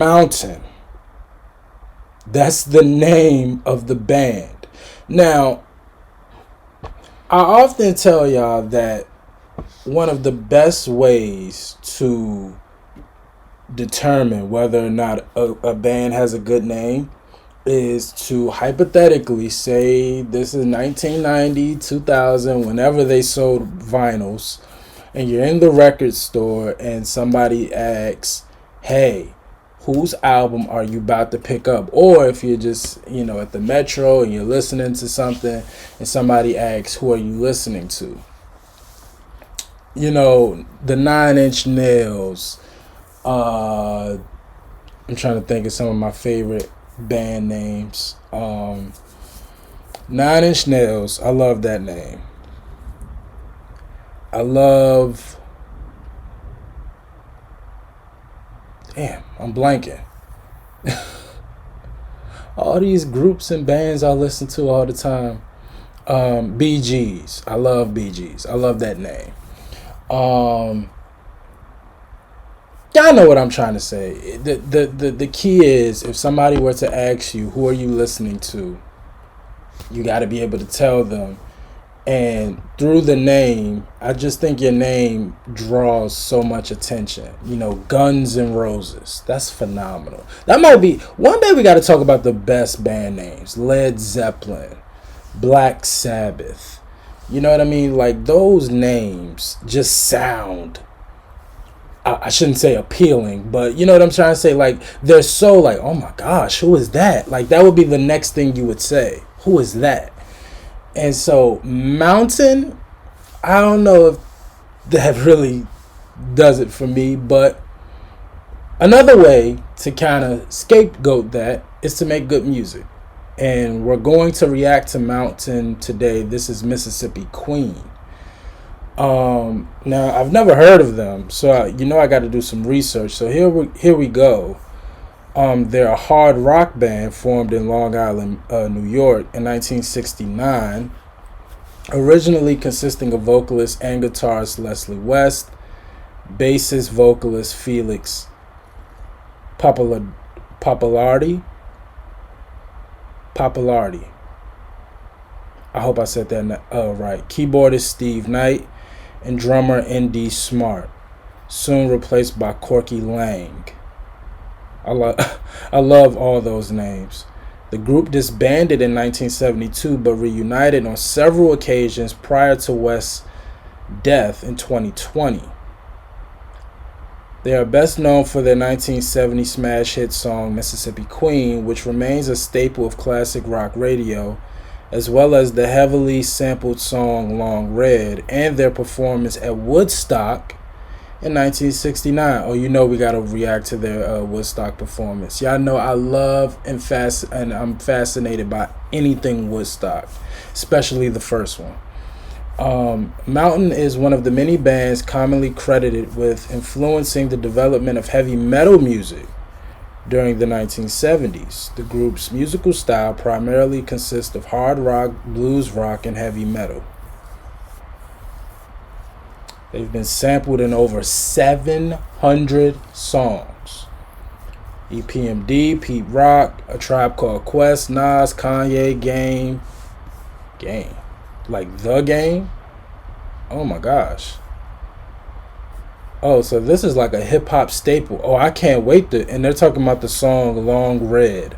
Mountain. That's the name of the band. Now, I often tell y'all that one of the best ways to determine whether or not a band has a good name is to hypothetically say this is 1990, 2000, whenever they sold vinyls, and you're in the record store and somebody asks, hey, whose album are you about to pick up? Or if you're just, at the metro and you're listening to something and somebody asks, who are you listening to? The Nine Inch Nails. I'm trying to think of some of my favorite band names. Nine Inch Nails. I love that name. I love. Damn, I'm blanking. All these groups and bands I listen to all the time. Bee Gees. I love Bee Gees. I love that name. Y'all know what I'm trying to say. The key is, if somebody were to ask you, who are you listening to? You got to be able to tell them. And through the name, I just think your name draws so much attention. Guns N' Roses. That's phenomenal. That might be, one day we got to talk about the best band names. Led Zeppelin, Black Sabbath. You know what I mean? Like, those names just sound, I shouldn't say appealing, but you know what I'm trying to say? Like, they're so like, oh my gosh, who is that? Like, that would be the next thing you would say. Who is that? And so, Mountain, I don't know if that really does it for me, but another way to kind of scapegoat that is to make good music. And we're going to react to Mountain today. This is Mississippi Queen. Now, I've never heard of them, so I got to do some research. So here we go. They're a hard rock band formed in Long Island, New York in 1969, originally consisting of vocalist and guitarist Leslie West, bassist vocalist Felix Popularity. I hope I said that right. Keyboardist Steve Knight and drummer N.D. Smart, soon replaced by Corky Lang. I love all those names. The group disbanded in 1972 but reunited on several occasions prior to West's death in 2020. They are best known for their 1970 smash hit song Mississippi Queen, which remains a staple of classic rock radio, as well as the heavily sampled song Long Red and their performance at Woodstock in 1969. Oh, we gotta react to their Woodstock performance. Y'all know I love and I'm fascinated by anything Woodstock, especially the first one. Mountain is one of the many bands commonly credited with influencing the development of heavy metal music during the 1970s. The group's musical style primarily consists of hard rock, blues rock, and heavy metal. They've been sampled in over 700 songs. EPMD, Pete Rock, A Tribe Called Quest, Nas, Kanye, Game. Like The Game? Oh my gosh. Oh, so this is like a hip-hop staple. Oh, I can't wait to... And they're talking about the song Long Red.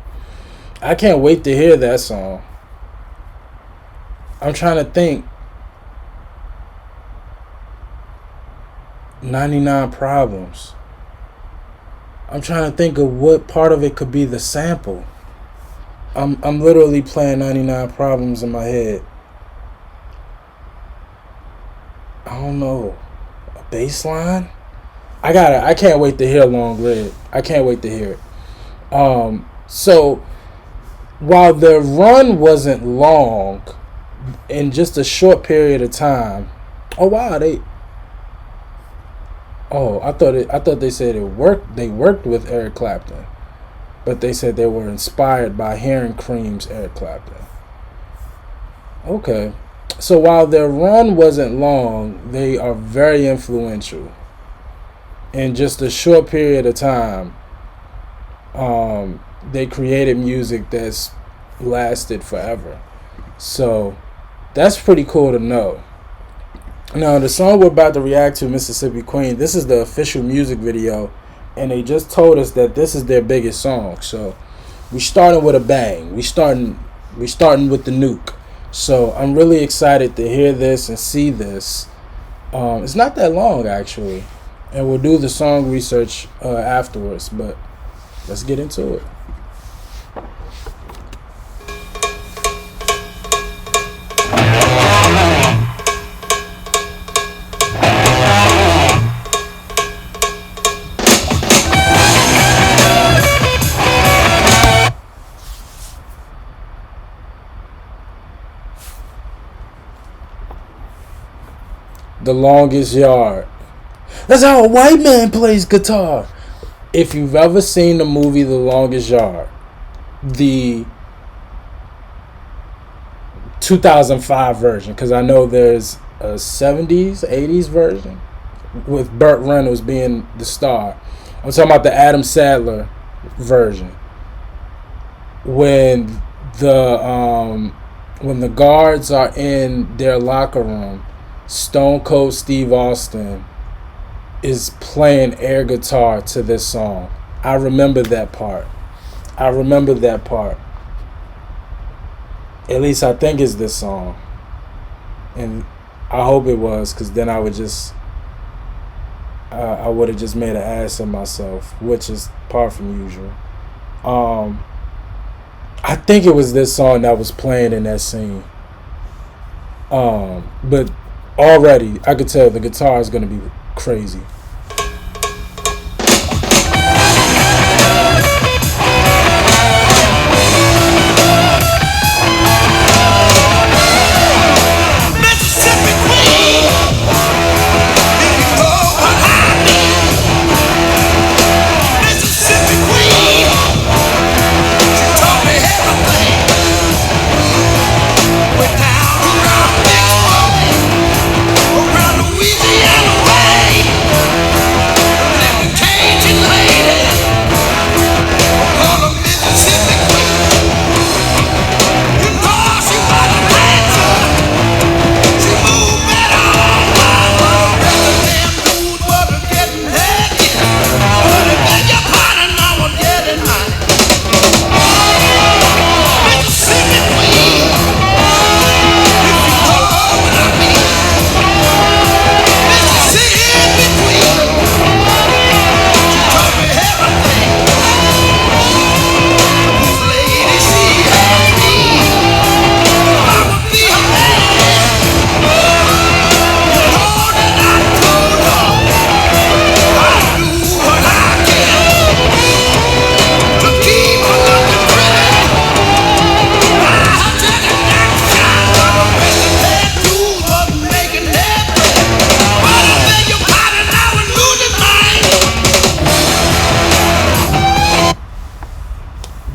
I can't wait to hear that song. I'm trying to think. 99 Problems. I'm trying to think of what part of it could be the sample. I'm literally playing 99 Problems in my head. I don't know. A bass line? I can't wait to hear Long Red. I can't wait to hear it. So while their run wasn't long, in just a short period of time. Oh wow, I thought they said they worked with Eric Clapton. But they said they were inspired by Hearing Cream's Eric Clapton. Okay. So while their run wasn't long, they are very influential. In just a short period of time, They created music that's lasted forever. So that's pretty cool to know. Now, the song we're about to react to, Mississippi Queen, this is the official music video, and they just told us that this is their biggest song. So we starting with a bang. We starting with the nuke. So I'm really excited to hear this and see this. It's not that long actually, and we'll do the song research afterwards. But let's get into it. The Longest Yard. That's how a white man plays guitar. If you've ever seen the movie The Longest Yard, the 2005 version, because I know there's a 70s, 80s version with Burt Reynolds being the star. I'm talking about the Adam Sandler version. When the guards are in their locker room, Stone Cold Steve Austin is playing air guitar to this song. I remember that part. At least I think it's this song. And I hope it was, because then I would have just made an ass of myself, which is par from usual. I think it was this song that was playing in that scene. But already I could tell the guitar is going to be crazy.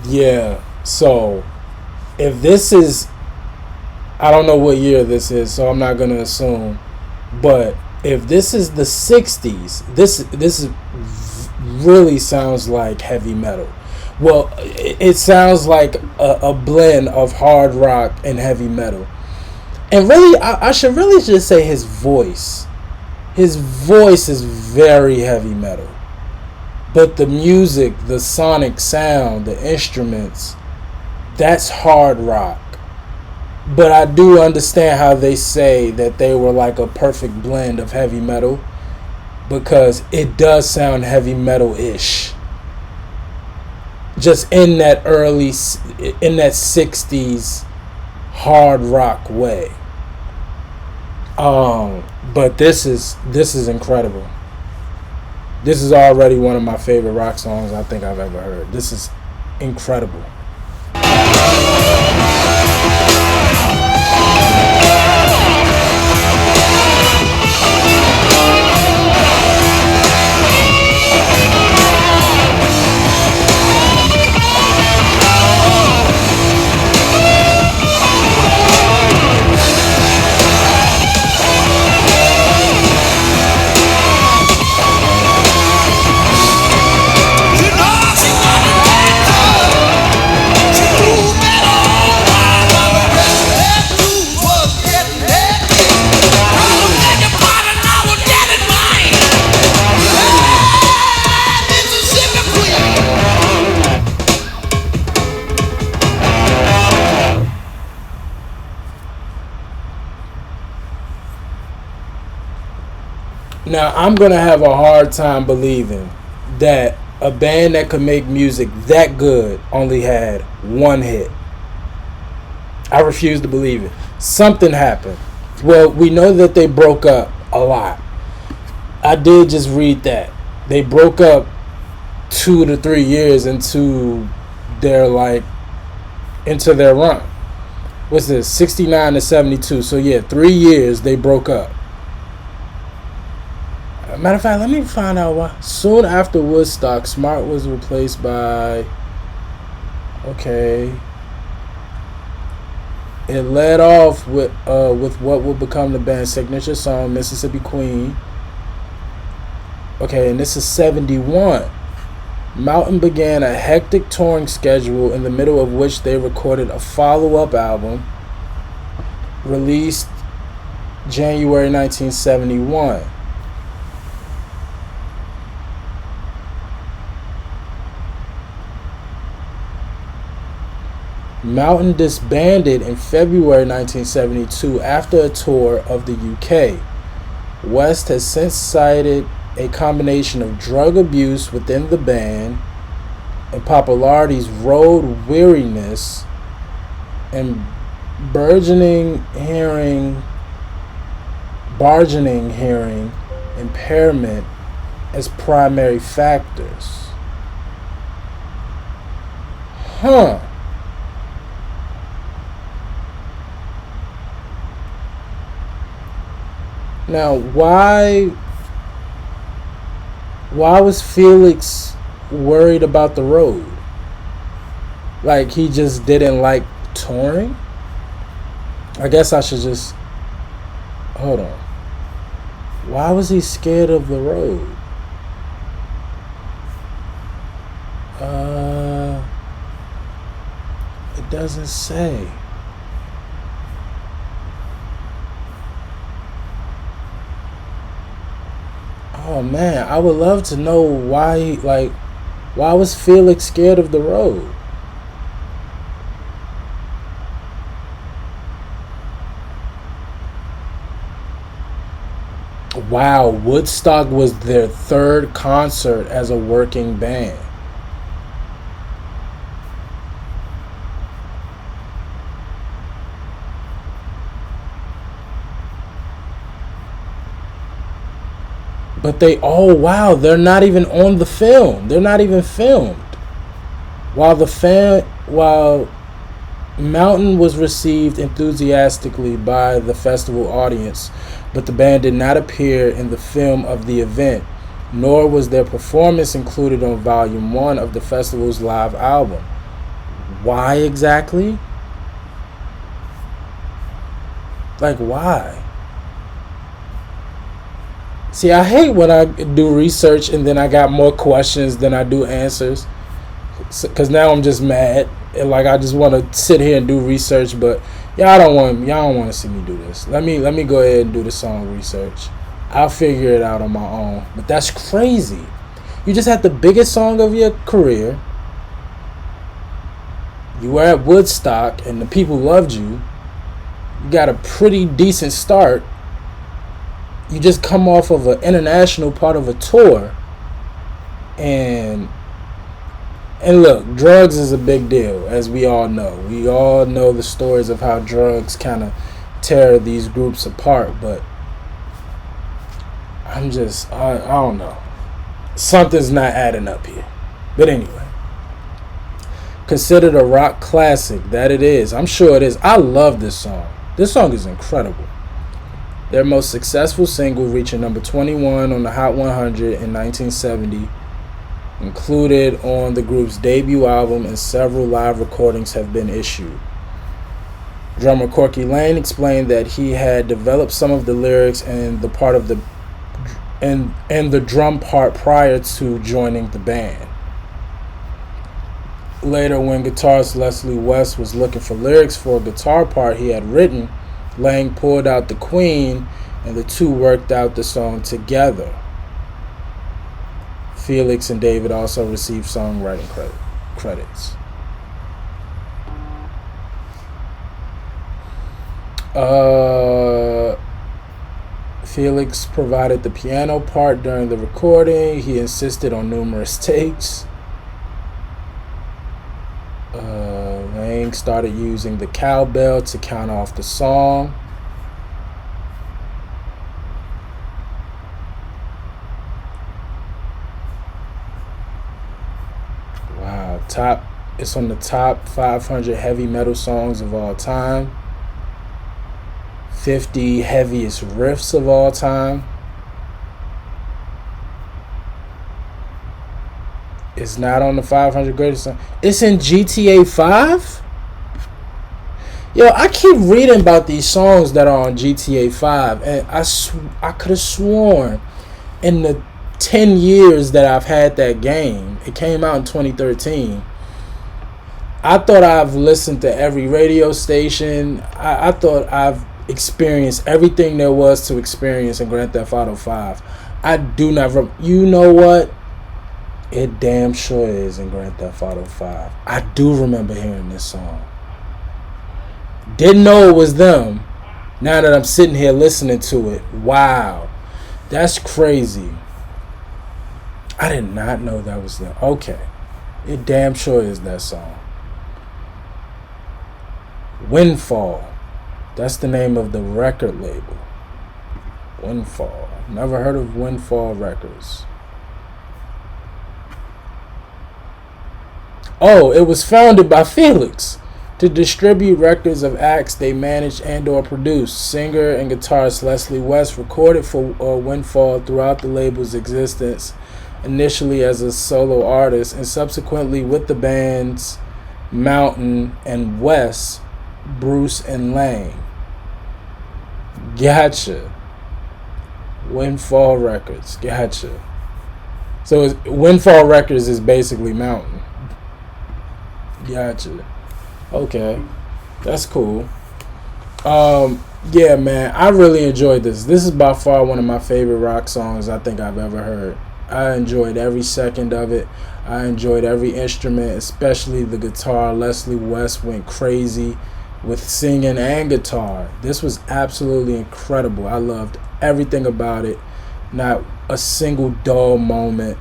Yeah, so if this is, I don't know what year this is, so I'm not going to assume, but if this is the 60s, this really sounds like heavy metal. Well, it sounds like a blend of hard rock and heavy metal. And really, I should really just say his voice. His voice is very heavy metal. But the music, the sonic sound, the instruments, that's hard rock. But I do understand how they say that they were like a perfect blend of heavy metal, because it does sound heavy metal-ish. Just in that 60s hard rock way. But this is incredible. This is already one of my favorite rock songs I think I've ever heard. This is incredible. Now, I'm going to have a hard time believing that a band that could make music that good only had one hit. I refuse to believe it. Something happened. Well, we know that they broke up a lot. I did just read that. They broke up 2 to 3 years their like into their run. What's this? 69 to 72. So yeah, 3 years they broke up. Matter of fact, let me find out why. Soon after Woodstock, Smart was replaced by. Okay. It led off with what would become the band's signature song, Mississippi Queen. Okay, and this is 71. Mountain began a hectic touring schedule in the middle of which they recorded a follow-up album released January 1971. Mountain disbanded in February 1972 after a tour of the UK. West has since cited a combination of drug abuse within the band and popularity's road weariness and bargaining hearing impairment as primary factors. Huh. Now, why was Felix worried about the road? Like, he just didn't like touring? I guess I should just... Hold on. Why was he scared of the road? It doesn't say. Oh man, I would love to know why was Felix scared of the road? Wow, Woodstock was their third concert as a working band. But they're not even on the film. They're not even filmed. While Mountain was received enthusiastically by the festival audience, but the band did not appear in the film of the event, nor was their performance included on Volume 1 of the festival's live album. Why exactly? Like, why? See, I hate when I do research and then I got more questions than I do answers. Because now I'm just mad. And like, I just want to sit here and do research, but y'all don't want to see me do this. Let me go ahead and do the song research. I'll figure it out on my own. But that's crazy. You just had the biggest song of your career. You were at Woodstock and the people loved you. You got a pretty decent start. You just come off of an international part of a tour, and look, drugs is a big deal, as we all know. We all know the stories of how drugs kind of tear these groups apart, but I don't know. Something's not adding up here. But anyway, considered a rock classic, that it is. I'm sure it is. I love this song. This song is incredible. Their most successful single, reaching number 21 on the Hot 100 in 1970, included on the group's debut album, and several live recordings have been issued. Drummer Corky Lane explained that he had developed some of the lyrics and the drum part prior to joining the band. Later, when guitarist Leslie West was looking for lyrics for a guitar part he had written, Lang pulled out the Queen, and the two worked out the song together. Felix and David also received songwriting credits. Felix provided the piano part during the recording. He insisted on numerous takes. Lang started using the cowbell to count off the song. Wow, it's on the top 500 heavy metal songs of all time. 50 heaviest riffs of all time. It's not on the 500 greatest songs. It's in GTA 5? Yo, I keep reading about these songs that are on GTA 5, and I could have sworn in the 10 years that I've had that game, it came out in 2013. I thought I've listened to every radio station. I thought I've experienced everything there was to experience in Grand Theft Auto 5. I do not you know what? It damn sure is in Grand Theft Auto 5. I do remember hearing this song. Didn't know it was them. Now that I'm sitting here listening to it. Wow. That's crazy. I did not know that was them. Okay. It damn sure is that song. Windfall. That's the name of the record label. Windfall. Never heard of Windfall Records. Oh, it was founded by Felix to distribute records of acts they managed and or produced. Singer and guitarist Leslie West recorded for Windfall throughout the label's existence, initially as a solo artist and subsequently with the bands Mountain and West, Bruce and Lang. Gotcha. Windfall Records. Gotcha. So Windfall Records is basically Mountain. Gotcha. Okay. That's cool. Yeah, man, I really enjoyed this. This is by far one of my favorite rock songs I think I've ever heard. I enjoyed every second of it. I enjoyed every instrument, especially the guitar. Leslie West went crazy with singing and guitar. This was absolutely incredible. I loved everything about it. Not a single dull moment.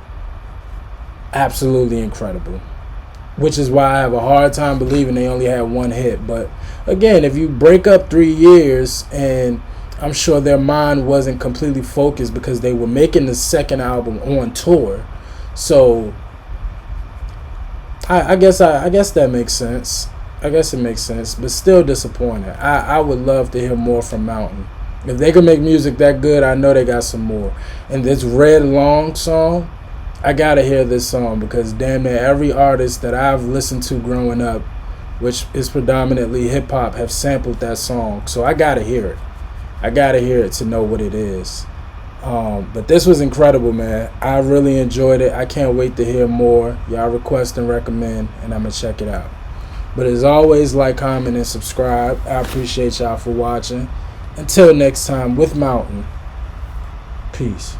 Absolutely incredible. Which is why I have a hard time believing they only had one hit. But again, if you break up 3 years, and I'm sure their mind wasn't completely focused because they were making the second album on tour. So I guess that makes sense. I guess it makes sense, but still disappointed. I would love to hear more from Mountain. If they can make music that good, I know they got some more. And this Red Long song, I gotta hear this song because damn near every artist that I've listened to growing up, which is predominantly hip hop, have sampled that song. So I gotta hear it. I gotta hear it to know what it is. But this was incredible, man. I really enjoyed it. I can't wait to hear more. Y'all request and recommend, and I'm gonna check it out. But as always, like, comment, and subscribe. I appreciate y'all for watching. Until next time, with Mountain. Peace.